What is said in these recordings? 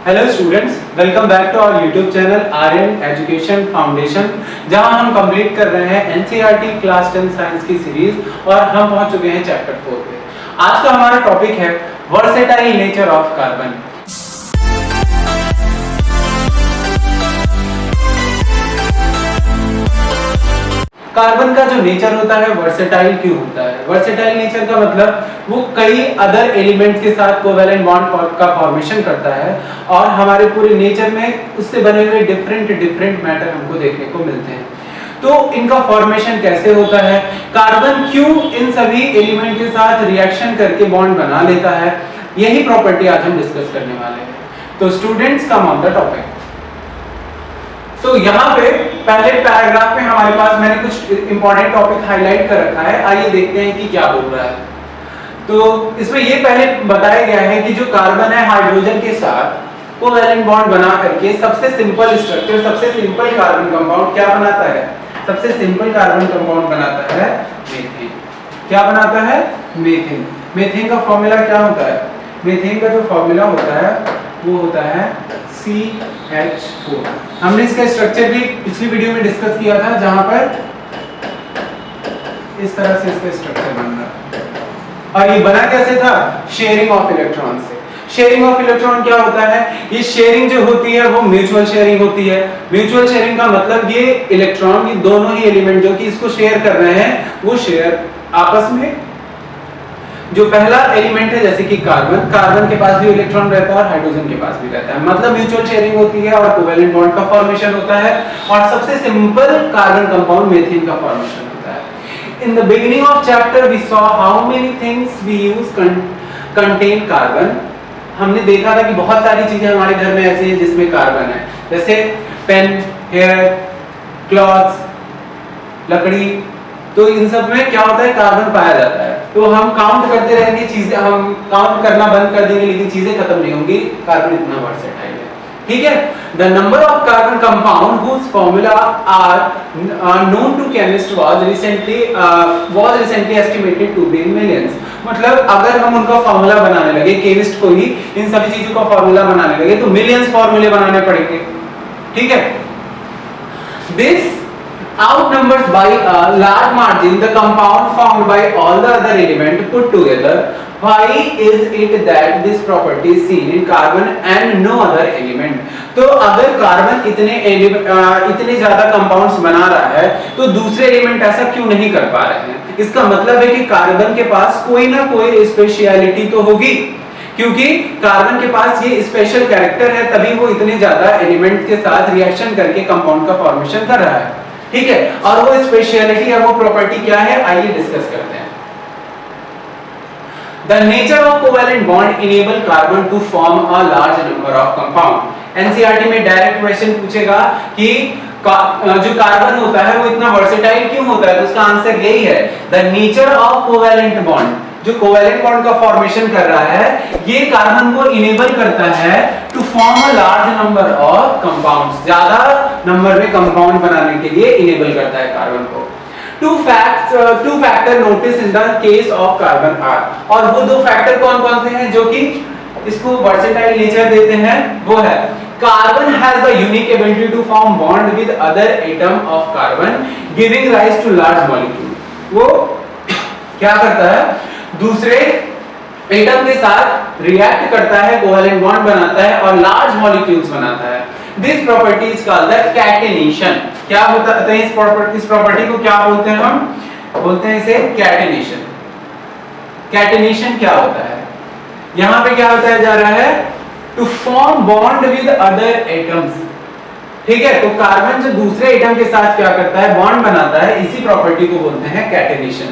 Hello students, welcome back to our YouTube channel Aryan education foundation, जहां हम complete कर रहे हैं एनसीईआरटी क्लास 10 साइंस की सीरीज और हम पहुंच चुके हैं चैप्टर 4 पे। आज का हमारा टॉपिक है versatile nature of carbon. Carbon का जो नेचर होता है वर्सेटाइल क्यों होता है? वर्सेटाइल नेचर का मतलब वो कई अदर एलिमेंट्स के साथ कोवेलेंट बॉन्ड का फॉर्मेशन करता है और हमारे पूरे नेचर में उससे बने हुए डिफरेंट मैटर हमको देखने को मिलते हैं। तो इनका फॉर्मेशन कैसे होता है, कार्बन क्यों इन सभी एलिमेंट के साथ रिएक्शन करके बॉन्ड बना लेता है, यही प्रॉपर्टी आज हम डिस्कस करने वाले हैं। तो students come on the topic. तो यहाँ पे पहले पैराग्राफ में हमारे पास मैंने कुछ इंपॉर्टेंट टॉपिक हाईलाइट कर रखा है, आइए देखते हैं कि क्या बोल रहा है। तो इसमें ये पहले बताया गया है कि जो कार्बन है हाइड्रोजन के साथ कोवैलेंट बॉन्ड बना करके सबसे सिंपल स्ट्रक्चर, सबसे सिंपल कार्बन कंपाउंड क्या बनाता है? सबसे सिंपल कार्बन कंपाउंड बनाता है मीथेन। क्या बनाता है? मीथेन। मीथेन का फॉर्मूला क्या होता है? मीथेन का जो फॉर्मूला होता है वो होता है CH4। हमने इसका स्ट्रक्चर भी पिछली वीडियो में डिस्कस किया था, जहां पर इस तरह से इसका स्ट्रक्चर बन रहा है। और ये बना कैसे था? शेयरिंग ऑफ इलेक्ट्रॉन से। शेयरिंग ऑफ इलेक्ट्रॉन क्या होता है? ये शेयरिंग जो होती है वो म्यूचुअल शेयरिंग होती है। म्यूचुअल शेयरिंग का मतलब ये इलेक्ट्रॉन, ये दोनों ही एलिमेंट जो कि इसको शेयर कर रहे हैं वो शेयर आपस में। जो पहला एलिमेंट है जैसे कि कार्बन के पास भी इलेक्ट्रॉन रहता है और हाइड्रोजन के पास भी रहता है, मतलब म्यूचुअल शेयरिंग होती है और कोवैलेंट बॉन्ड का फॉर्मेशन होता है और सबसे सिंपल कार्बन कंपाउंड मीथेन का फॉर्मेशन होता है। In the beginning of chapter we saw how many things we use contain carbon. हमने देखा था कि बहुत सारी चीजें हमारे घर में ऐसी हैं जिसमें कार्बन है, जैसे पेन, हेयर, क्लॉथ्स, लकड़ी। तो इन सब में क्या होता है? कार्बन पाया जाता है। तो हम काउंट करते रहेंगे चीजें, हम काउंट करना बंद कर देंगे लेकिन चीजें खत्म नहीं होंगी। कार्बन इतना वर्सेटाइल है, ठीक है। The number of carbon compound whose formula are known to chemists was recently estimated to be in millions। मतलब अगर हम उनका फॉर्मूला बनाने लगे, केमिस्ट को ही इन सभी चीजों का फॉर्मूला बनाने लगे तो मिलियंस फॉर्मूले बनाने पड़ेंगे, ठीक है। This outnumbers by a large margin the compound formed by all the other elements put together। Why is it that this property is seen in carbon and no other element? तो अगर carbon इतने ज्यादा compounds बना रहा है तो दूसरे element ऐसा क्यों नहीं कर पा रहे हैं? इसका मतलब है कि कार्बन के पास कोई ना कोई स्पेशलिटी तो होगी, क्योंकि कार्बन के पास ये स्पेशल कैरेक्टर है, तभी वो इतने ज्यादा एलिमेंट के साथ रिएक्शन करके कंपाउंड का फॉर्मेशन कर रहा है, ठीक है। और वो स्पेशलिटी है, वो प्रॉपर्टी क्या है, आइए डिस्कस करते हैं। The nature of covalent bond enable carbon to form a large number of compound। NCERT में डायरेक्ट क्वेश्चन पूछेगा कि जो कार्बन होता है वो इतना वर्सेटाइल क्यों होता है, तो उसका आंसर यही है, the nature of covalent bond. जो कोवैलेंट बॉन्ड का फॉर्मेशन कर रहा है ये कार्बन को इनेबल करता है to form a large number of compounds. ज्यादा नंबर में कंपाउंड बनाने के लिए इनेबल करता है कार्बन को। Two factor notice in the case of carbon are. और वो दो फैक्टर कौन कौन से हैं जो कि इसको वर्सेटाइल नेचर देते हैं? वो है carbon has the unique ability to form bond with other atom of carbon giving rise to large molecule. वो क्या करता है? दूसरे एटम के साथ रिएक्ट करता है, कोवैलेंट बॉन्ड बनाता है और लार्ज मॉलिक्यूल्स बनाता है। This property is called the catenation. क्या होता है इस प्रॉपर्टी को? क्या बोलते हैं हम? बोलते हैं इसे कैटेनेशन। कैटेनेशन क्या होता है? यहां पे क्या बताया जा रहा है? To form bond with other atoms, ठीक है। तो कार्बन जो दूसरे एटम के साथ क्या करता है? बॉन्ड बनाता है, इसी प्रॉपर्टी को बोलते हैं catenation.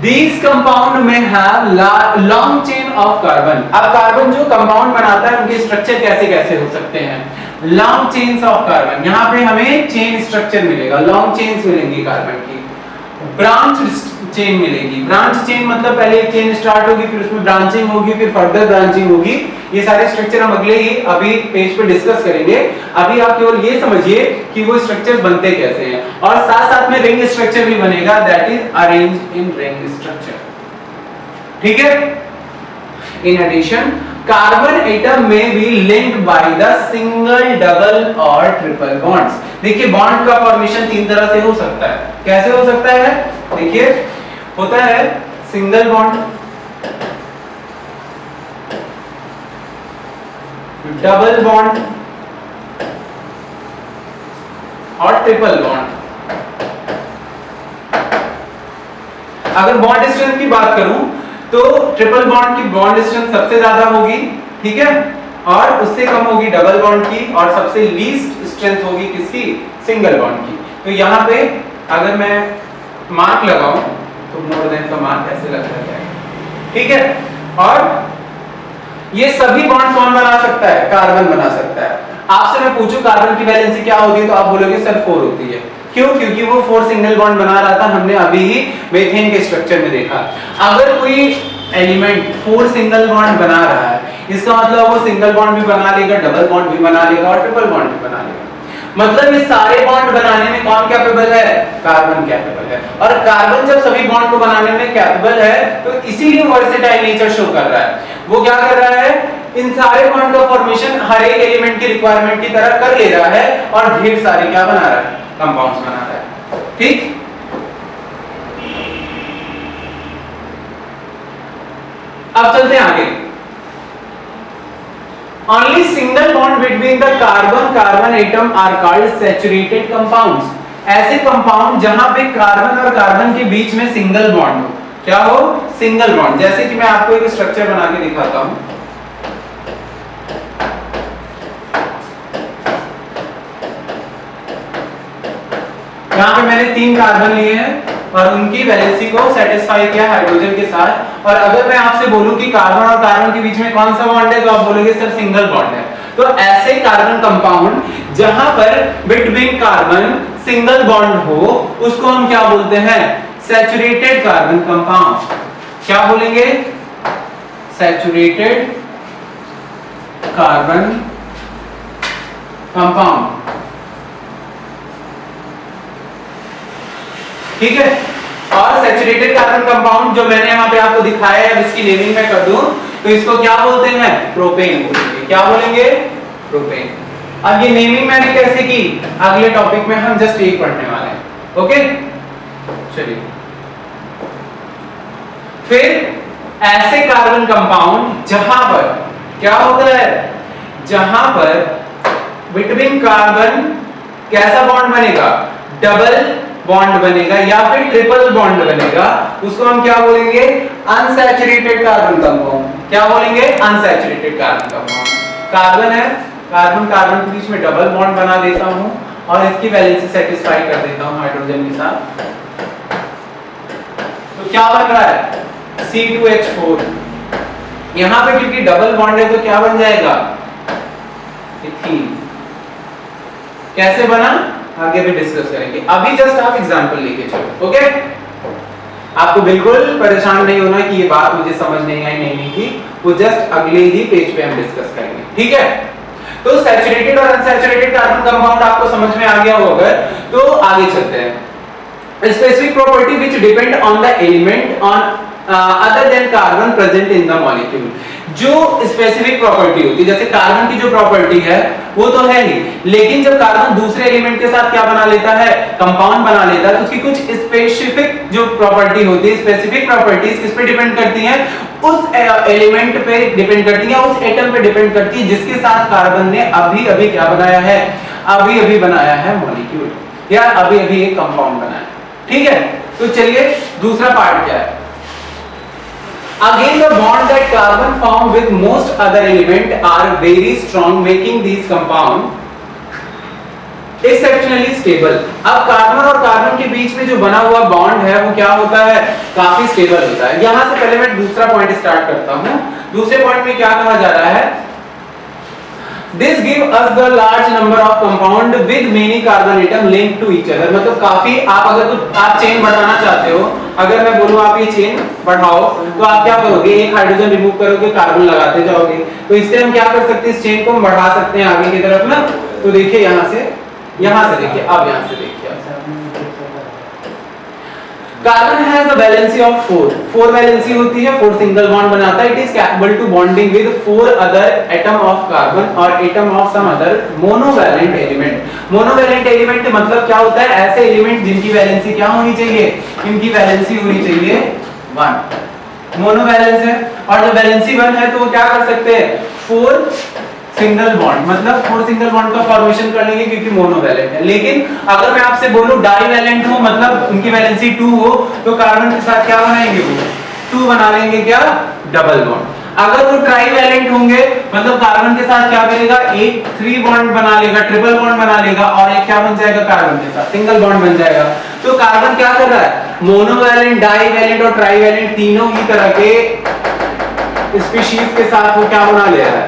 These compound may have long chain of carbon। अब कार्बन जो कंपाउंड बनाता है उनके स्ट्रक्चर कैसे कैसे हो सकते हैं? Long chains of carbon. यहाँ पे हमें चेन स्ट्रक्चर मिलेगा, लॉन्ग चेन्स मिलेंगी कार्बन की। ब्रांच चेन मिलेगी। ब्रांच चेन मतलब पहले एक चेन स्टार्ट होगी, फिर उसमें ब्रांचिंग होगी, फिर फर्दर ब्रांचिंग होगी। ये सारे स्ट्रक्चर हम अगले ही अभी पेज पे डिस्कस करेंगे। अभी आप केवल ये समझिए कि वो स्ट्रक्चर बनते कैसे हैं, और साथ साथ में रिंग स्ट्रक्चर भी बनेगा, that is arranged in ring structure, ठीक है। In addition, कार्बन एटम में be linked by the single, double और ट्रिपल बॉन्ड्स। देखिए बॉन्ड का फॉर्मेशन तीन तरह से हो सकता है। कैसे हो सकता है? देखिए होता है सिंगल बॉन्ड, डबल बॉन्ड और ट्रिपल बॉन्ड। अगर बॉन्ड स्ट्रेंथ की बात करूं तो ट्रिपल बॉन्ड की बॉन्ड स्ट्रेंथ सबसे ज्यादा होगी, ठीक है, और उससे कम होगी डबल बॉन्ड की, और सबसे लीस्ट स्ट्रेंथ होगी किसकी? सिंगल बॉन्ड की। तो यहाँ पे अगर मैं मार्क लगाऊं तो मोर देन का मार्क ऐसे लगता है, ठीक है। और ये सभी बॉन्ड कौन बना सकता है? कार्बन बना सकता है। आपसे मैं पूछूं कार्बन की वैलेंसी क्या होती है तो आप बोलोगे सर 4 होती है। क्यों? क्योंकि वो 4 सिंगल बॉन्ड बना रहा था, हमने अभी ही मीथेन के स्ट्रक्चर में देखा। अगर कोई एलिमेंट 4 सिंगल बॉन्ड बना रहा है, इसका मतलब वो सिंगल बॉन्ड भी बना लेगा, डबल बॉन्ड भी बना लेगा और ट्रिपल बॉन्ड भी बना लेगा। मतलब ये सारे बॉन्ड बनाने में कौन कैपेबल है? कार्बन कैपेबल है। और कार्बन जब सभी बॉन्ड को बनाने में कैपेबल है तो इसीलिए वर्सेटाइल नेचर शो कर रहा है। वो क्या कर रहा है? इन सारे बॉन्ड का फॉर्मेशन हर एक एलिमेंट की रिक्वायरमेंट की तरह कर ले रहा है और ढेर सारे क्या बना रहा है? कंपाउंड्स बना रहा है, ठीक। अब चलते हैं आगे। Only single bond between the carbon atom are called saturated compounds। ऐसे कंपाउंड जहां पे कार्बन और कार्बन के बीच में सिंगल बॉन्ड हो, क्या हो? Single bond. जैसे कि मैं आपको एक स्ट्रक्चर बना के दिखाता हूं। यहाँ पे मैंने 3 कार्बन लिए हैं और उनकी वैलेंसी को सेटिस्फाई किया हाइड्रोजन के साथ। और अगर मैं आपसे बोलूं कि कार्बन और कार्बन के बीच में कौन सा बॉन्ड है तो आप बोलोगे सर सिंगल बॉन्ड है। तो ऐसे कार्बन कंपाउंड जहां पर बिटवीन कार्बन सिंगल बॉन्ड हो उसको हम क्या बोलते हैं? Saturated carbon compound. क्या बोलेंगे? सैचुरेटेड कार्बन कंपाउंड, ठीक है। और सैचुरेटेड कार्बन कंपाउंड जो मैंने यहाँ पे आपको दिखाया है, अब इसकी नेमिंग मैं कर दूं तो इसको क्या बोलते हैं? प्रोपेन बोलेंगे। क्या बोलेंगे? प्रोपेन। अब ये नेमिंग मैंने कैसे की? अगले टॉपिक में हम जस्ट एक पढ़ने वाले हैं, ओके। चलिए, फिर ऐसे कार्बन कंपाउंड जहां पर क्या होता है? जहां पर बिटवीन कार्बन कैसा बॉन्ड बनेगा? डबल बॉन्ड बनेगा या फिर ट्रिपल बॉन्ड बनेगा, उसको हम क्या बोलेंगे? Unsaturated carbon compound. क्या बोलेंगे? Unsaturated carbon compound. कार्बन है, कार्बन कार्बन के बीच में डबल बॉन्ड बना देता हूं और इसकी वैलेंसी सेटिस्फाई कर देता हूं हाइड्रोजन के साथ। तो क्या बन रहा है? C2H4। यहां पे क्योंकि डबल बॉन्ड है तो क्या बन जाएगा? इथीन। कैसे बना आगे भी डिस्कस करेंगे, अभी जस्ट आप एग्जांपल लेके चलो, ओके। आपको बिल्कुल परेशान नहीं होना कि ये बात मुझे समझ नहीं आई, नहीं की, वो जस्ट अगले ही पेज पे हम डिस्कस करेंगे, ठीक है। तो सैचुरेटेड और अनसैचुरेटेड कार्बन कंपाउंड आपको समझ में आ गया होगा। तो आगे चलते हैं। Specific property which depend on the element on other than carbon present in the molecule. जो स्पेसिफिक प्रॉपर्टी होती है, जैसे कार्बन की जो प्रॉपर्टी है वो तो है ही, लेकिन जब कार्बन दूसरे एलिमेंट के साथ क्या बना लेता है? कंपाउंड बना लेता है, तो उसकी कुछ स्पेसिफिक जो प्रॉपर्टी होती है, स्पेसिफिक प्रॉपर्टीज किस पे डिपेंड करती हैं? उस एलिमेंट पे डिपेंड करती है, उस एटम पे डिपेंड करती है जिसके साथ कार्बन ने अभी अभी क्या बनाया है? अभी अभी बनाया है मॉलिक्यूल, या अभी अभी एक कंपाउंड बनाया, ठीक है। तो चलिए दूसरा पार्ट क्या है? Again, the bond that carbon form with most other element are very strong, making these compound exceptionally stable। अब कार्बन और कार्बन के बीच में जो बना हुआ बॉन्ड है वो क्या होता है? काफी स्टेबल होता है। यहां से पहले मैं दूसरा पॉइंट स्टार्ट करता हूं। दूसरे पॉइंट में क्या कहा जा रहा है? This give us the large number of compound with many carbon atom linked to each other। मतलब काफी, आप अगर कुछ आप चेन बढ़ाना चाहते हो, अगर मैं बोलूं आप ये चेन बढ़ाओ तो आप क्या करोगे? एक हाइड्रोजन रिमूव करोगे, कार्बन लगाते जाओगे। तो इससे हम क्या कर सकते हैं? इस चेन को हम बढ़ा सकते हैं आगे की तरफ ना। तो देखिए यहां से देखिए, अब यहां से देखिए, carbon has a valency of 4 valency होती है, 4 सिंगल बॉन्ड बनाता है। It is capable to bonding with 4 other atom of carbon और atom of some other monovalent element. Monovalent element मतलब क्या होता है? ऐसे एलिमेंट जिनकी वैलेंसी क्या होनी चाहिए? इनकी वैलेंसी होनी चाहिए 1। मोनोवैलेंस है और जब वैलेंसी 1 है तो वो क्या कर सकते हैं? 4 सिंगल बॉन्ड, मतलब 4 सिंगल बॉन्ड का फॉर्मेशन कर लेंगे क्योंकि मोनोवैलेंट है। लेकिन अगर मैं आपसे बोलूं डाईवैलेंट हो, मतलब उनकी वैलेंसी 2 हो, तो कार्बन के साथ क्या बनाएंगे? वो 2 बना लेंगे, क्या? Double bond. अगर वो ट्राईवैलेंट होंगे, मतलब कार्बन के साथ क्या करेगा? एक 3 बॉन्ड बना लेगा, ट्रिपल बॉन्ड बना लेगा और एक क्या बन जाएगा? कार्बन के साथ सिंगल बॉन्ड बन जाएगा। तो कार्बन क्या कर रहा है? मोनोवैलेंट, डाईवैलेंट और ट्राईवैलेंट तीनों ही तरह के स्पीशीज के साथ वो क्या बना ले रहा है?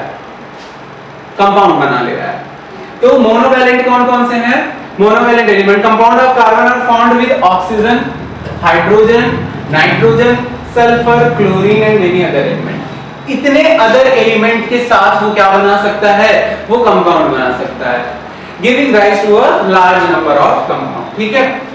कंपाउंड बना ले रहा है। तो मोनोवैलेंट कौन कौन से हैं? Monovalent element compound of carbon are found with oxygen, hydrogen, nitrogen, sulphur, chlorine and many other element. इतने अदर एलिमेंट के साथ वो क्या बना सकता है? वो कंपाउंड बना सकता है, giving rise to a large number of compound. ठीक है।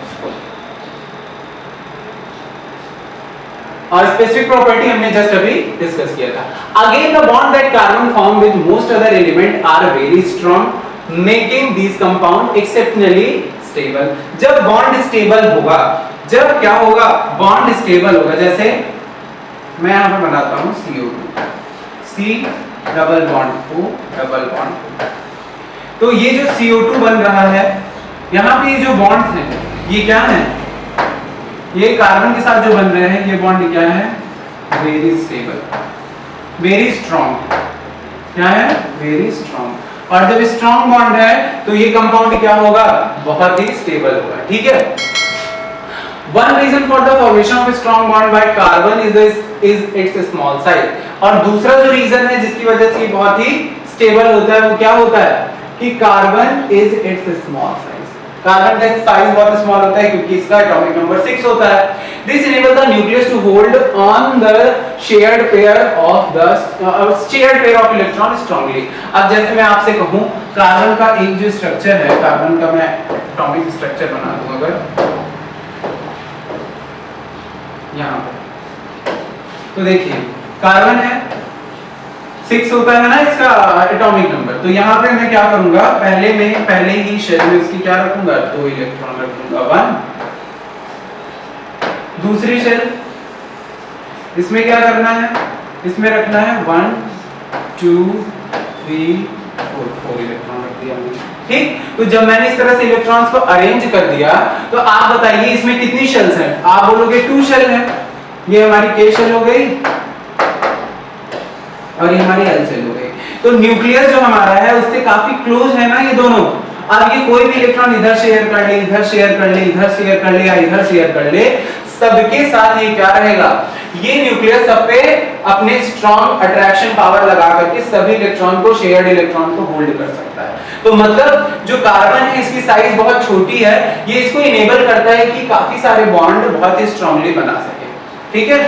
और स्पेसिफिक प्रॉपर्टी हमने जस्ट अभी डिस्कस किया था। Again the bond that carbon form with most other element are very strong, making this compound exceptionally stable. जब बॉन्ड स्टेबल होगा, जब क्या होगा? बॉन्ड स्टेबल होगा। जैसे मैं यहां पर बनाता हूं CO2, C double bond O double bond O। तो ये जो CO2 बन रहा है, यहां पे ये जो बॉन्ड्स हैं, ये क्या है? ये कार्बन के साथ जो बन रहे हैं, ये बॉन्ड क्या है? Very stable, very strong. क्या है? Very strong. और जब स्ट्रॉन्ग बॉन्ड है तो ये कंपाउंड क्या होगा? बहुत ही स्टेबल होगा। ठीक है। One reason for the formation of a strong bond by carbon is its small size। और दूसरा जो रीजन है जिसकी वजह से ये बहुत ही स्टेबल होता है, वो क्या होता है? कि carbon is its small size. Carbon का साइज बहुत स्मॉल होता है क्योंकि इसका एटॉमिक नंबर 6 होता है। This enable the nucleus to hold on the shared pair of electron strongly. अब जैसे मैं आपसे कहूं, कार्बन का एक जो स्ट्रक्चर है, कार्बन का मैं एटॉमिक स्ट्रक्चर बना दूं अगर यहां पर, तो देखिए कार्बन है 6 होता है ना इसका एटॉमिक नंबर। तो यहाँ पे मैं क्या करूंगा? पहले ही शेल में इसकी क्या रखूंगा? 2 इलेक्ट्रॉन रखूंगा, 1। दूसरी शेल, इसमें क्या करना है? इसमें रखना है 1 2 3 4 इलेक्ट्रॉन रख दिया मैंने। ठीक। तो जब मैंने इस तरह से इलेक्ट्रॉन्स को अरेंज कर दिया, तो आप बताइए इसमें कितनी शेल्स हैं? आप बोलोगे 2 शेल है। ये हमारी K शेल हो गई और ये हमारी L शेल हो गई। तो न्यूक्लियस जो हमारा है उससे काफी क्लोज है ना ये दोनों। अब ये कोई भी इलेक्ट्रॉन इधर शेयर कर ले, इधर शेयर कर ले, इधर शेयर कर ले या इधर शेयर कर ले, सबके साथ ये क्या रहेगा? ये न्यूक्लियस सब पे अपने स्ट्रॉन्ग अट्रैक्शन पावर लगा करके सभी इलेक्ट्रॉन को, शेयर्ड इलेक्ट्रॉन को होल्ड कर सकता है। तो मतलब जो कार्बन है इसकी साइज बहुत छोटी है, ये इसको इनेबल करता है कि काफी सारे बॉन्ड बहुत ही स्ट्रांगली बना सके। ठीक है।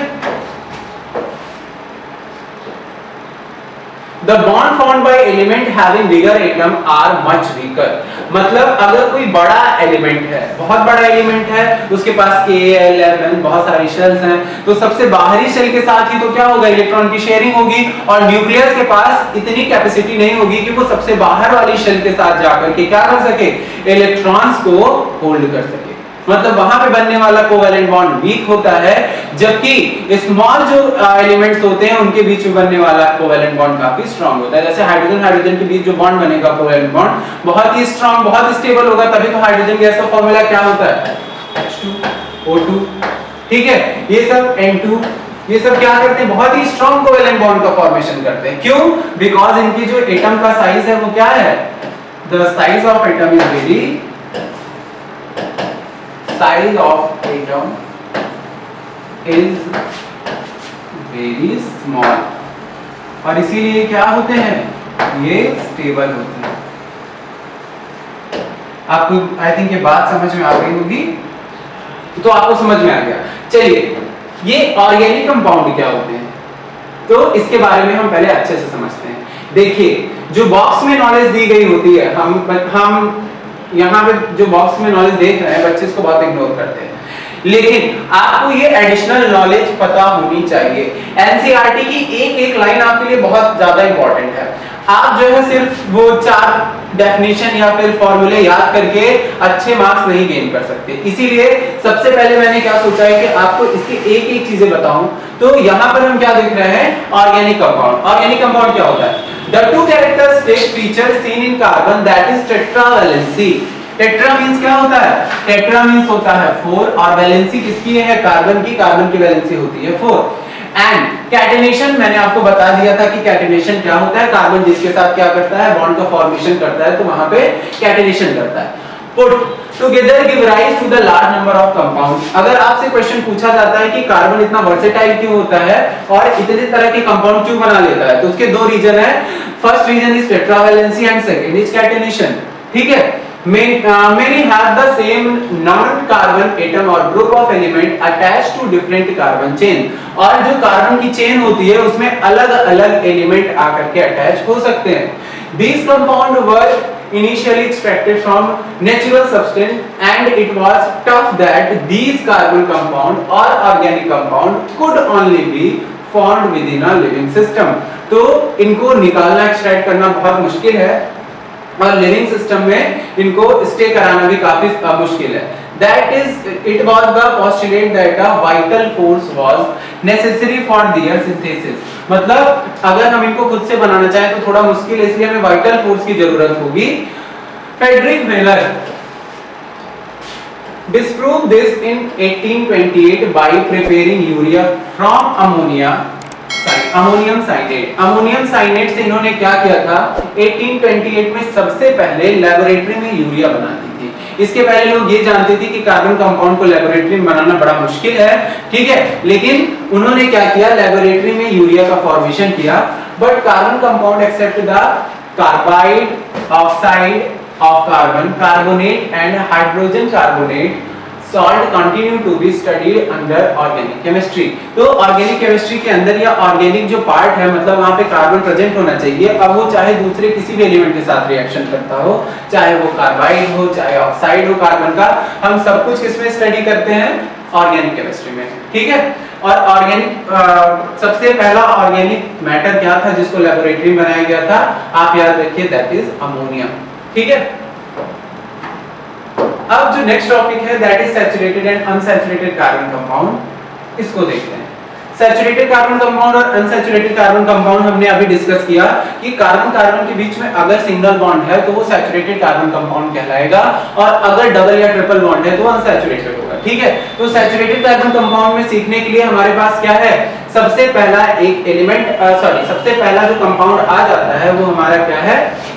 The bond formed by element having bigger atom are much weaker। मतलब अगर कोई बड़ा एलिमेंट है, बहुत बड़ा एलिमेंट है, उसके पास K, L, M, बहुत सारी शेल्स हैं, तो सबसे बाहरी शेल के साथ ही तो क्या होगा? इलेक्ट्रॉन की शेयरिंग होगी। और न्यूक्लियस के पास इतनी कैपेसिटी नहीं होगी कि वो सबसे बाहर वाली शेल के साथ जाकर के क्या कर सके? इलेक्ट्रॉन्स को होल्ड कर सके। मतलब वहां पे बनने वाला कोवैलेंट बॉन्ड वीक होता है, जबकि स्मॉल जो एलिमेंट्स होते हैं उनके बीच में बनने वाला कोवैलेंट बॉन्ड काफी स्ट्रांग होता है। जैसे हाइड्रोजन हाइड्रोजन के बीच जो बॉन्ड बनेगा कोवैलेंट बॉन्ड बहुत ही स्ट्रांग, बहुत स्टेबल होगा। तभी तो हाइड्रोजन गैस का फॉर्मूला क्या होता है? H2O2। ठीक है। ये सब N2, ये सब क्या करते हैं? बहुत ही स्ट्रांग कोवैलेंट बॉन्ड का फॉर्मेशन करते हैं। क्यों? बिकॉज इनकी जो एटम का साइज है वो क्या है? The size of atom is very, size of atom is very small। और इसीलिए क्या होते हैं? ये स्टेबल होते हैं। आपको आई थिंक ये बात समझ में आ गई होगी, तो आपको समझ में आ गया। चलिए, ये ऑर्गेनिक कंपाउंड क्या होते हैं, तो इसके बारे में हम पहले अच्छे से समझते हैं। देखिए, जो बॉक्स में नॉलेज दी गई होती है, हम यहाँ पे जो बॉक्स में नॉलेज देख रहे हैं, बच्चे इसको बहुत इग्नोर करते हैं। लेकिन आपको ये एडिशनल नॉलेज पता होनी चाहिए। एनसीईआरटी की एक एक लाइन आपके लिए बहुत ज्यादा इंपॉर्टेंट है। आप जो है सिर्फ वो 4 डेफिनेशन या फिर फॉर्मूले याद करके अच्छे मार्क्स नहीं गेन कर सकते। इसीलिए सबसे पहले मैंने क्या सोचा है कि आपको इसकी एक एक चीजें बताऊं। तो यहाँ पर हम क्या देख रहे हैं, ऑर्गेनिक कंपाउंड। ऑर्गेनिक कंपाउंड क्या होता है? The two characteristic features seen in carbon, that is tetravalency। Tetra means क्या होता है? टेट्रा मींस होता है 4 और वैलेंसी किसकी है? कार्बन की। कार्बन की वैलेंसी होती है 4। एंड कैटेनेशन मैंने आपको बता दिया था कि कैटेनेशन क्या होता है। कार्बन जिसके साथ क्या करता है, बॉन्ड का फॉर्मेशन करता है, तो वहां पे कैटेनेशन करता है। Put together give rise to the large number of compound. अगर आपसे क्वेश्चन पूछा जाता है कि कार्बन इतना वर्सेटाइल क्यों होता है और इतने तरह के कंपाउंड क्यों बना लेता है, तो उसके दो रीजन है। First reason is tetravalency and second is catenation. ठीक है। Many have the same non-carbon atom or group of element attached to different carbon chain। और जो कार्बन की चेन होती है उसमें अलग-अलग एलिमेंट आकर के अटैच हो सकते हैं। These compounds were initially extracted from natural substance and it was tough that these carbon compound or organic compound could only be formed within a living system। तो इनको निकालना, एक्सट्रैक्ट करना बहुत मुश्किल है और लिविंग सिस्टम में इनको स्टे कराना भी काफी मुश्किल है। That is, it was the postulate that a vital force was necessary for their synthesis। मतलब अगर हम इनको खुद से बनाना चाहें तो थोड़ा मुश्किल है, इसलिए हमें वाइटल फोर्स की जरूरत होगी। Friedrich Wohler disproved this in 1828 by preparing urea from ammonium cyanate. Ammonium cyanate से इन्होंने क्या किया था, 1828 में सबसे पहले लेबोरेटरी में यूरिया बनाती थी। इसके पहले लोग ये जानते थे कि कार्बन कंपाउंड को लेबोरेटरी में बनाना बड़ा मुश्किल है, ठीक है, लेकिन उन्होंने क्या किया, लेबोरेटरी में यूरिया का फॉर्मेशन किया। But carbon compound except the carbide, oxide of carbon, carbonate and hydrogen carbonate salt continue to be studied under organic chemistry। तो ऑर्गेनिक केमिस्ट्री के अंदर या ऑर्गेनिक जो पार्ट है, मतलब वहां पे कार्बन प्रेजेंट होना चाहिए। अब वो चाहे दूसरे किसी भी एलिमेंट के साथ रिएक्शन करता हो, चाहे वो कार्बाइड हो, चाहे ऑक्साइड हो कार्बन का, हम सब कुछ किसमें स्टडी करते हैं, ऑर्गेनिक केमिस्ट्री में। ठीक है। और ऑर्गेनिक सबसे पहला ऑर्गेनिक मैटर क्या था जिसको लेबोरेटरी में बनाया गया था, आप याद रखिए, दैट इज अमोनिया। ठीक है। अब जो नेक्स्ट टॉपिक है that is saturated and unsaturated carbon compound, इसको देखते हैं। सैचुरेटेड कार्बन कंपाउंड और अनसैचुरेटेड कार्बन कंपाउंड हमने अभी डिस्कस किया कि कार्बन कार्बन के बीच में अगर सिंगल बॉन्ड है तो वो सैचुरेटेड कार्बन कंपाउंड कहलाएगा, और अगर डबल या ट्रिपल बॉन्ड है तो वो अनसैचुरेटेड होगा। ठीक है। तो सैचुरेटेड कार्बन कंपाउंड में सीखने के लिए हमारे पास क्या है, सबसे पहला एक एलिमेंट सबसे पहला जो कंपाउंड आ जाता है वो हमारा क्या है,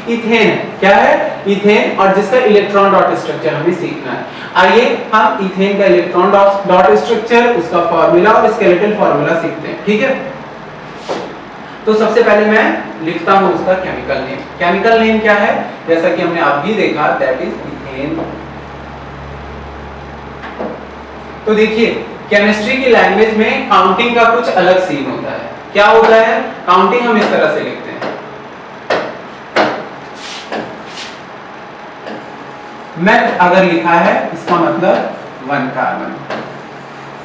इथेन। क्या है, इथेन, और जिसका इलेक्ट्रॉन डॉट स्ट्रक्चर हमें सीखना है। आइए हम इथेन का इलेक्ट्रॉन डॉट स्ट्रक्चर, उसका फार्मूला और स्केलेटल फार्मूला सीखते हैं। ठीक है। तो सबसे पहले मैं लिखता हूं उसका केमिकल नेम। केमिकल नेम क्या है, जैसा कि हमने अभी देखा, दैट इज इथेन। तो देखिए केमिस्ट्री की लैंग्वेज में काउंटिंग का कुछ अलग सीन होता है। क्या होता है, काउंटिंग हम इस तरह से लिखते हैं, मेथ अगर लिखा है इसका मतलब 1 कार्बन,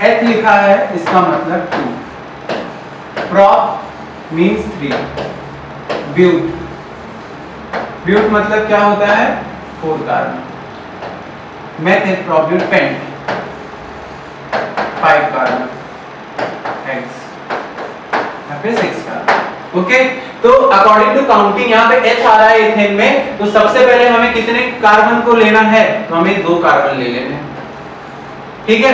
एथ लिखा है इसका मतलब 2, प्रॉप मींस 3, ब्यूट, ब्यूट मतलब क्या होता है, 4 carbon, meth eth prop but, pent 5 carbon, hex यहाँ पे 6 कार्बन। ओके। तो अकॉर्डिंग टू काउंटिंग यहाँ पे एच आ रहा है इथेन में, तो सबसे पहले हमें कितने कार्बन को लेना है, तो हमें 2 कार्बन ले लेने। ठीक है।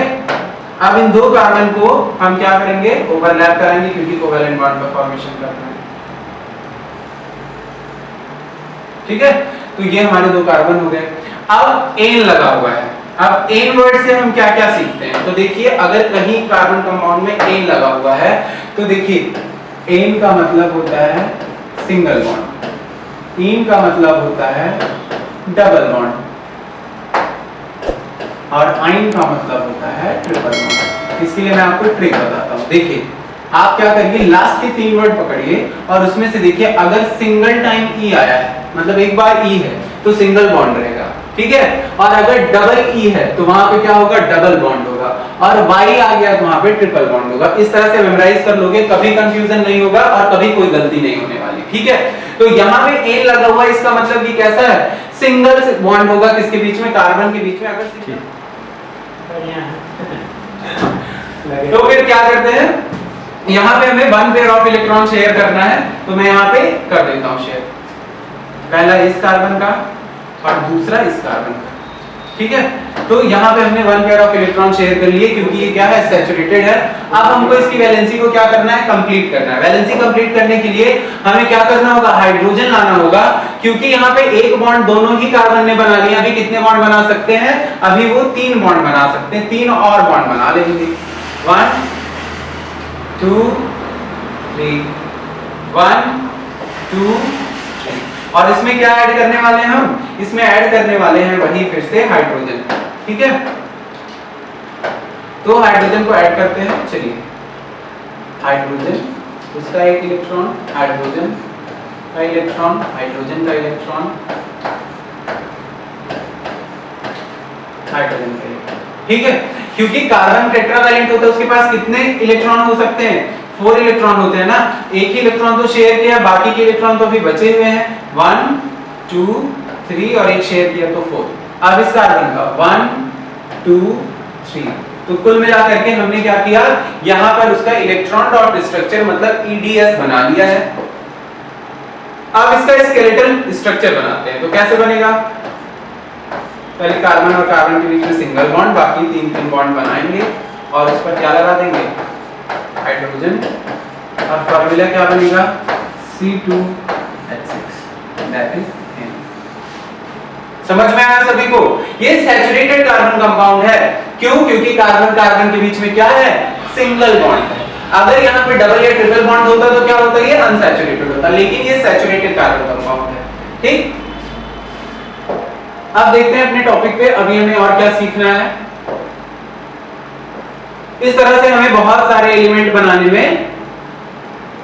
अब इन 2 कार्बन को हम क्या करेंगे, ओवरलैप करेंगे, क्योंकि कोवेलेंट बॉन्ड का फॉर्मेशन करना है। ठीक है। तो ये हमारे 2 कार्बन हो गए। अब एन लगा हुआ है। अब एन वर्ड से हम क्या क्या सीखते हैं, तो देखिए अगर कहीं कार्बन कंपाउंड में एन लगा हुआ है तो देखिए एन का मतलब होता है सिंगल बॉन्ड, इन का मतलब होता है डबल बॉन्ड, और आइन का मतलब होता है ट्रिपल बॉन्ड। इसके लिए मैं आपको ट्रिक बताता हूं। देखिए आप क्या करिए, लास्ट के 3 वर्ड पकड़िए और उसमें से देखिए अगर सिंगल टाइम ई आया है, मतलब एक बार ई है, तो सिंगल बॉन्ड रहेगा। ठीक है। और अगर डबल ई है तो वहां पे क्या होगा, डबल बॉन्ड होगा। और Y आ गया तो वहां पे ट्रिपल बॉन्ड होगा। इस तरह से मेमोराइज कर लोगे, कभी कंफ्यूजन नहीं होगा और कभी कोई गलती नहीं होने वाली। ठीक है, तो यहाँ पे एन लगा हुआ है, इसका मतलब कि कैसा है, सिंगल बॉन्ड होगा किसके बीच में, कार्बन के बीच में। अगर तो फिर क्या करते हैं, यहाँ पे हमें 1 पेयर ऑफ इलेक्ट्रॉन शेयर करना है, तो मैं यहाँ पे कर देता हूँ शेयर, पहला इस कार्बन का और दूसरा इस कार्बन का। ठीक है, तो यहाँ पे हमने 1 पेयर ऑफ इलेक्ट्रॉन शेयर कर लिए, क्योंकि ये क्या है, सैचुरेटेड है। अब हमको इसकी वैलेंसी को क्या करना है, कंप्लीट करना है। वैलेंसी कंप्लीट करने के लिए हमें क्या करना होगा, हाइड्रोजन लाना होगा, क्योंकि यहाँ पे एक बॉन्ड दोनों ही कार्बन ने बना लिया। अभी कितने बॉन्ड बना सकते हैं, अभी वो 3 बॉन्ड बना सकते हैं, 3 और बॉन्ड बना लेंगे। 1 2 3 1 2 3। और इसमें क्या ऐड करने वाले हैं हम, इसमें ऐड करने वाले हैं वही फिर से हाइड्रोजन। ठीक है, तो हाइड्रोजन को ऐड करते हैं। चलिए, हाइड्रोजन, उसका एक इलेक्ट्रॉन, हाइड्रोजन का इलेक्ट्रॉन, हाइड्रोजन का इलेक्ट्रॉन, हाइड्रोजन का इलेक्ट्रॉन। ठीक है, क्योंकि कार्बन टेट्रावैलेंट होता है, उसके पास कितने इलेक्ट्रॉन हो सकते हैं, 4 इलेक्ट्रॉन होते हैं ना। एक ही इलेक्ट्रॉन तो शेयर किया, बाकी के इलेक्ट्रॉन तो अभी बचे हुए हैं, 1 2 3 और एक शेयर किया तो 4। अब इस कार्बन का 1 2 3, तो कुल मिला करके हमने क्या किया, यहां पर उसका इलेक्ट्रॉन डॉट स्ट्रक्चर मतलब ईडीएस बना लिया है। अब इसका स्केलेटल स्ट्रक्चर बनाते हैं, तो कैसे बनेगा, पहले कार्बन और कार्बन के बीच में सिंगल बॉन्ड, बाकी 3 बॉन्ड बनाएंगे और उस पर क्या लगा देंगे, हाइड्रोजन, और फार्मूला क्या बनेगा, C2H6, दैट इज N। समझ में आया सभी को, ये सैचुरेटेड कार्बन कंपाउंड है। क्यों, क्योंकि कार्बन कार्बन के बीच में क्या है, सिंगल बॉन्ड है। अगर यहाँ पे डबल या ट्रिपल बॉन्ड होता तो क्या होता, ये अनसैचुरेटेड होता, लेकिन ये सैचुरेटेड कार्बन कंपाउंड है। ठीक, अब देखते हैं अपने टॉपिक पे, अभी हमें और क्या सीखना है। इस तरह से हमें बहुत सारे एलिमेंट बनाने में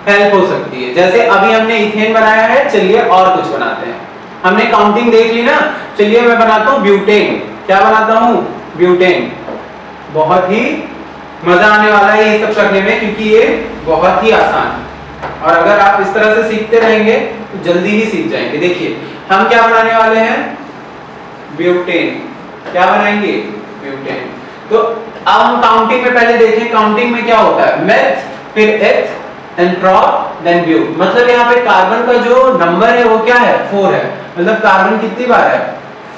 हेल्प हो सकती है। जैसे अभी हमने इथेन बनाया है, चलिए और कुछ बनाते हैं। हमने काउंटिंग देख ली ना, चलिए मैं बनाता हूं ब्यूटेन। क्या बनाता हूं, ब्यूटेन। बहुत ही मजा आने वाला है ये सब करने में, क्योंकि ये बहुत ही आसान है और अगर आप इस तरह से सीखते रहेंगे तो जल्दी ही सीख जाएंगे। देखिए हम क्या बनाने वाले हैं, ब्यूटेन। क्या बनाएंगे, ब्यूटेन। तो अब हम काउंटिंग में पहले देखें, काउंटिंग में क्या होता है, मेथ, फिर एथ, देन प्रॉप, देन ब्यू। मतलब यहाँ पे कार्बन का जो नंबर है वो क्या है, 4 है। मतलब कार्बन कितनी बार है,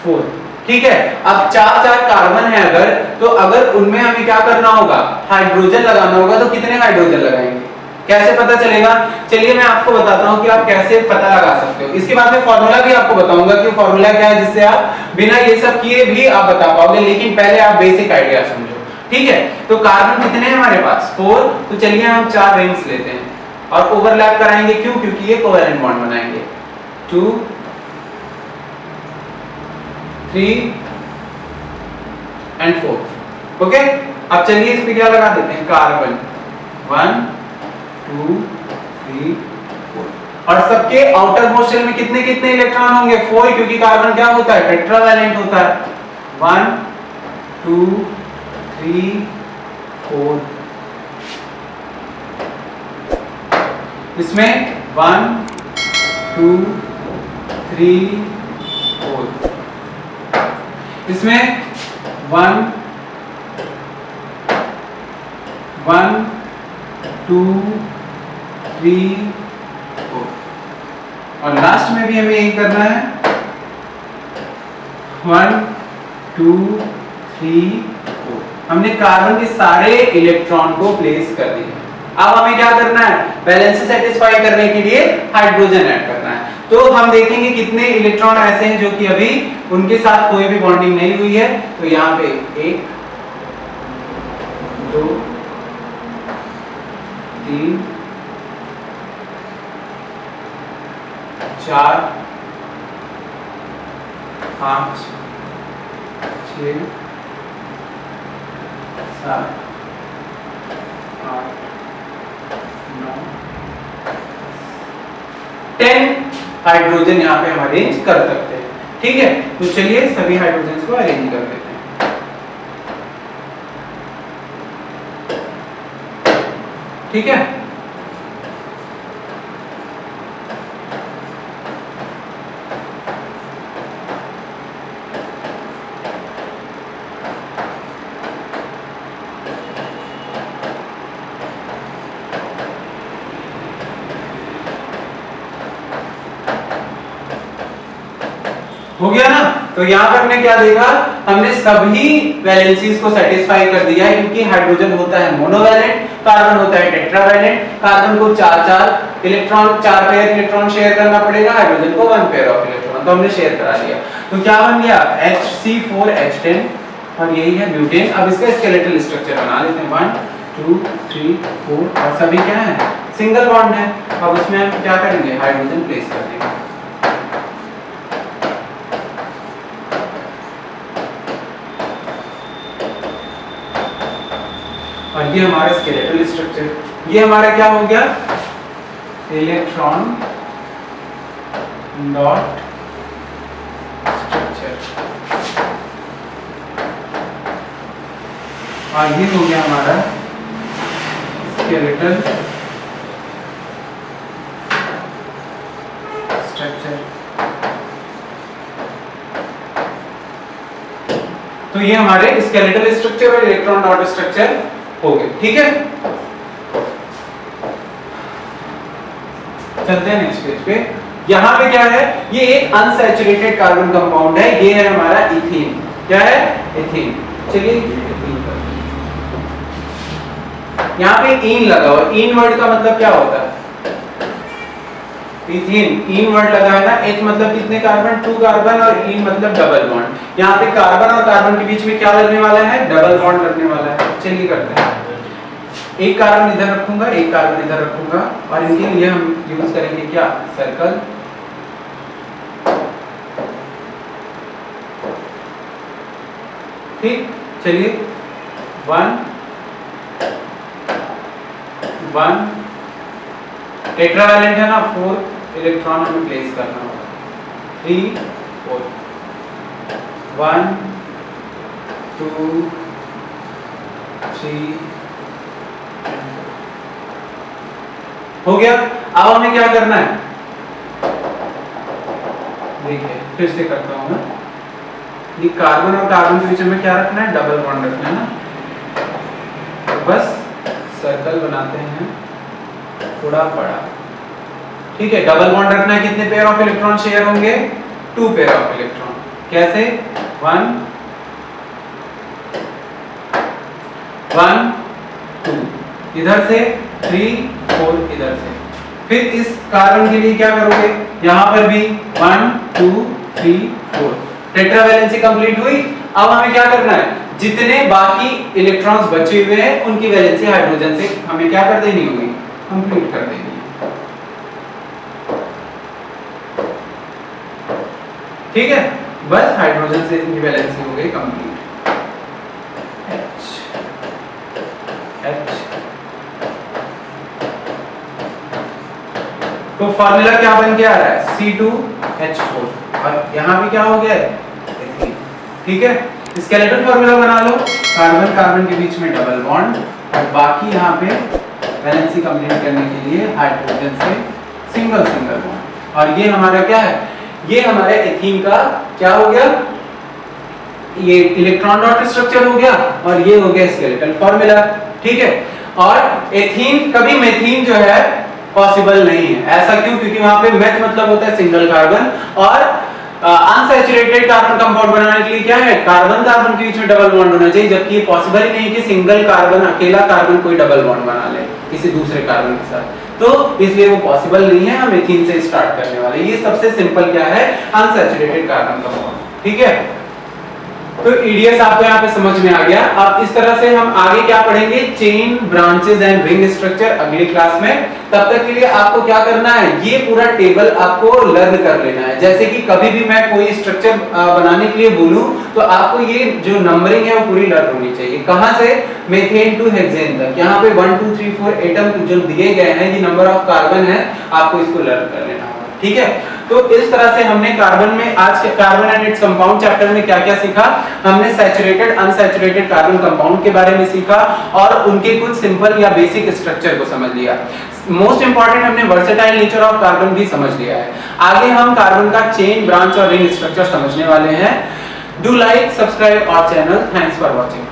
4। ठीक है, अब 4 कार्बन है अगर, तो अगर उनमें हमें क्या करना होगा, हाइड्रोजन लगाना होगा, तो कितने हाइड्रोजन लगाएंगे, कैसे पता चलेगा। चलिए मैं आपको बताता हूँ कि आप कैसे पता लगा सकते हो। इसके बाद में फॉर्मूला भी आपको बताऊंगा कि फॉर्मूला क्या है, जिससे आप बिना ये सब किए भी आप बता पाओगे, लेकिन पहले आप बेसिक आइडिया समझो। ठीक है, तो कार्बन कितने हैं हमारे पास, 4। तो चलिए हम 4 रिंग्स लेते हैं और ओवरलैप कराएंगे। क्यों, क्योंकि ये कोवेलेंट बॉन्ड बनाएंगे। 2 3 एंड 4। ओके, अब चलिए इस पे क्या लगा देते हैं, कार्बन 1 2 3 4। और सबके आउटर मोस्ट शेल में कितने कितने इलेक्ट्रॉन होंगे, 4, क्योंकि कार्बन क्या होता है, टेट्रावैलेंट होता है। 1 2 3 4। इसमें 1 2 3 4। इसमें 1 1 2 3 4। और लास्ट में भी हमें यही करना है, 1 2 3 4। हमने कार्बन के सारे इलेक्ट्रॉन को प्लेस कर दिए। अब हमें क्या करना है, बैलेंस सेटिस्फाई करने के लिए हाइड्रोजन ऐड करना है। तो हम देखेंगे कितने इलेक्ट्रॉन ऐसे हैं जो कि अभी उनके साथ कोई भी बॉन्डिंग नहीं हुई है। तो यहाँ पे 1 2 3 4 5 6 7 8 9 10 हाइड्रोजन यहाँ पे हम अरेंज कर सकते हैं। ठीक है, तो चलिए सभी हाइड्रोजन को अरेंज कर देते हैं। ठीक है। हो गया ना। तो यहाँ पर हमने क्या देखा, हमने सभी वैलेंसीज को सेटिस्फाई कर दिया है, क्योंकि हाइड्रोजन होता है मोनोवैलेंट, कार्बन होता है टेट्रावैलेंट। कार्बन को चार पेयर इलेक्ट्रॉन शेयर करना पड़ेगा, हाइड्रोजन को 1 पेयर ऑफ इलेक्ट्रॉन। तो हमने शेयर करा लिया, तो क्या बन गया HC4H10 और यही है ब्यूटेन। अब इसका स्केलेटल स्ट्रक्चर बना लेते हैं, 1 2 3 4 और सभी क्या है, सिंगल बॉन्ड है। अब उसमें हम क्या करेंगे, हाइड्रोजन प्लेस कर देंगे। और ये हमारा स्केलेटल स्ट्रक्चर, ये हमारा क्या हो गया, इलेक्ट्रॉन डॉट स्ट्रक्चर। और ये हो गया हमारा स्केलेटल स्ट्रक्चर। तो ये हमारे स्केलेटल स्ट्रक्चर और इलेक्ट्रॉन डॉट स्ट्रक्चर हो गए, ठीक है। चलते हैं नेक्स्ट पेज पे। यहां पे क्या है, ये एक अनसैचुरेटेड कार्बन कंपाउंड है, ये है हमारा इथीन। क्या है, इथीन। चलिए यहां पे इन लगा हुआ, इन वर्ड का मतलब क्या होता है, इथीन, इन वर्ड लगा है ना। H मतलब कितने कार्बन, 2 कार्बन, और इन मतलब डबल बॉन्ड। यहाँ पे कार्बन और कार्बन के बीच में क्या लगने वाला है, डबल बॉन्ड लगने वाला है। चलिए करते हैं, एक कार्बन इधर रखूंगा, एक कार्बन इधर रखूंगा, और इनके लिए हम यूज करेंगे क्या, सर्कल। ठीक, चलिए 1 1 टेट्रावैलेंट है ना, 4 इलेक्ट्रॉन हमें प्लेस करना होगा, 3 4 1 2 3 हो गया। अब हमें क्या करना है, देखिए फिर से करता हूं मैं। ये कार्बन और कार्बन के बीच में क्या रखना है, डबल बॉन्ड रखना है ना। तो बस सर्कल बनाते हैं थोड़ा बड़ा, ठीक है। डबल बॉन्ड रखना है, कितने पेयर ऑफ इलेक्ट्रॉन शेयर होंगे, 2 पेयर ऑफ इलेक्ट्रॉन। कैसे, 1 1 2 इधर से, 3 4 इधर से। फिर इस कार्बन के लिए क्या करोगे, यहां पर भी 1 2 3 4 टेट्रावैलेंसी कंप्लीट हुई। अब हमें क्या करना है, जितने बाकी इलेक्ट्रॉन्स बचे हुए हैं उनकी वैलेंसी हाइड्रोजन से हमें क्या कर देनी होगी, कंप्लीट कर देनी है। ठीक है, बस हाइड्रोजन से इनकी वैलेंसी हो गई कंप्लीट। H तो फार्मूला क्या बन के आ रहा है, C2H4, और यहां भी क्या हो गया है, ठीक है। स्केलेटल फार्मूला बना लो, कार्बन कार्बन के बीच में डबल बॉन्ड, और बाकी यहाँ पे वैलेंसी कंप्लीट करने के लिए हाइड्रोजन से सिंगल बॉन्ड। और ये हमारा क्या है, ये हमारे एथीन का क्या हो गया, ये इलेक्ट्रॉन डॉट स्ट्रक्चर हो गया, और ये हो गया स्केलेटल फार्मूला, ठीक है। और एथीन, कभी मेथीन जो है पॉसिबल नहीं है। ऐसा क्यों, क्योंकि वहां पे मेथ मतलब होता है सिंगल कार्बन, और अनसैचुरेटेड कार्बन कंपाउंड बनाने के लिए क्या है, कार्बन कार्बन के बीच में डबल बॉन्ड होना चाहिए, जबकि ये पॉसिबल ही नहीं कि सिंगल कार्बन, अकेला कार्बन कोई डबल बॉन्ड बना ले किसी दूसरे कार्बन के साथ, तो इसलिए वो पॉसिबल नहीं है। हम एथीन से स्टार्ट करने वाले, ये सबसे सिंपल क्या है, अनसैचुरेटेड कार्बन कंपाउंड, ठीक है। तो ईडीएस आपको यहाँ पे समझ में आ गया। अब इस तरह से हम आगे क्या पढ़ेंगे, chain, branches and ring structure अगली क्लास में। तब तक के लिए आपको क्या करना है, ये पूरा टेबल आपको लर्न कर लेना है। जैसे कि कभी भी मैं कोई स्ट्रक्चर बनाने के लिए बोलूं तो आपको ये जो नंबरिंग है वो पूरी लर्न होनी चाहिए। कहां से, मीथेन टू हेक्सेन तक, यहाँ पे 1 2 3 4 एटम जो दिए गए हैं, ये नंबर ऑफ कार्बन है, आपको इसको लर्न कर लेना होगा, ठीक है। तो इस तरह से हमने कार्बन में आज के carbon and its compound chapter में क्या क्या सीखा, हमने सैचुरेटेड अनसैचुरेटेड कार्बन कंपाउंड के बारे में सीखा और उनके कुछ सिंपल या बेसिक स्ट्रक्चर को समझ लिया। मोस्ट इंपॉर्टेंट हमने वर्सेटाइल नेचर ऑफ कार्बन भी समझ लिया है। आगे हम कार्बन का चेन, ब्रांच और रिंग स्ट्रक्चर समझने वाले हैं। Do like, subscribe our channel. Thanks for watching.